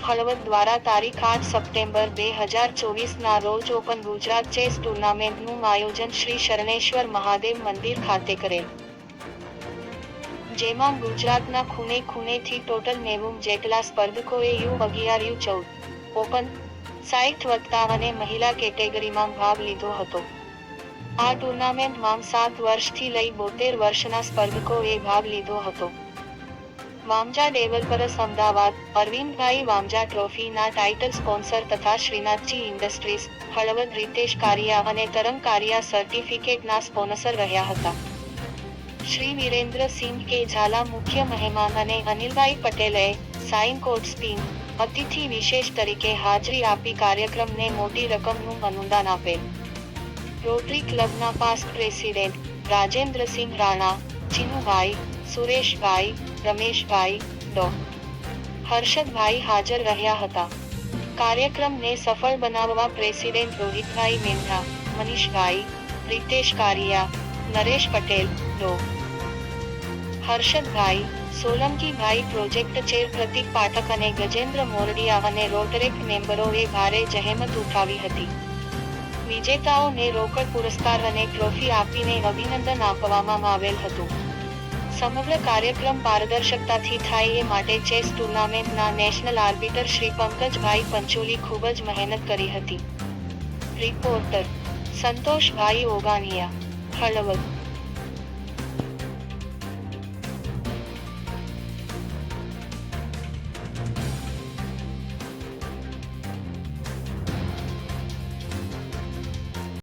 હળવદ દ્વારા તારીખ 8 સપ્ટેમ્બર 2024ના રોજ ઓપન ગુજરાત ચેસ ટુર્નામેન્ટનું આયોજન શ્રી શરણેશ્વર મહાદેવ મંદિર ખાતે કરેલ, જેમાં ગુજરાતના ખૂણે ખૂણેથી ટોટલ 90 જેટલા સ્પર્ધકોએ U11 U14 ઓપન, 60 વત્તા અને મહિલા કેટેગરીમાં ભાગ લીધો હતો. આ ટુર્નામેન્ટમાં 7 વર્ષથી લઈ 72 વર્ષના સ્પર્ધકોએ ભાગ લીધો હતો. વામજા ડેવલપર્સ અમદાવાદ અરવિંદભાઈ વામજા ટ્રોફીના ટાઇટલ સ્પોન્સર તથા શ્રીનાથજી ઇન્ડસ્ટ્રીઝ હળવદ રીતેશ કારિયા અને તરંગ કારિયા સર્ટિફિકેટના સ્પોન્સર રહ્યા હતા. શ્રી વિરેન્દ્રસિંહ કે ઝાલા મુખ્ય મહેમાન અને અનિલભાઈ પટેલે સાઇન કોડ સ્પીન અતિથિ વિશેષ તરીકે હાજરી આપી કાર્યક્રમને મોટી રકમનું અનુદાન આપેલ. રોટરી ક્લબના પાસ્ટ પ્રેસિડેન્ટ રાજેન્દ્રસિંહ રાણા, ચિનુભાઈ, સુરેશભાઈ, રમેશભાઈ, ડો. હર્ષદભાઈ હાજર રહ્યા હતા. કાર્યક્રમને સફળ બનાવવા પ્રેસિડેન્ટ રોહિતભાઈ મેંઢા, મનીષભાઈ, રીતેશ કારિયા, નરેશ પટેલ, ડો. હર્ષદભાઈ, સોલંકીભાઈ, પ્રોજેક્ટ ચેર પ્રતિક પાઠક અને ગજેન્દ્ર મોરડિયા અને રોટરેક્ટ મેમ્બરોએ ભારે જહેમત ઉઠાવી હતી. વિજેતાઓને રોકડ પુરસ્કાર અને ટ્રોફી આપીને અભિનંદન આપવામાં આવેલ હતું. સમગ્ર કાર્યક્રમ પારદર્શકતાથી થાય એ માટે ચેસ ટુર્નામેન્ટના નેશનલ આર્બિટર શ્રી પંકજભાઈ પંચોલી ખૂબ જ મહેનત કરી હતી. રિપોર્ટર સંતોષભાઈ ઓગાણિયા, હળવદ.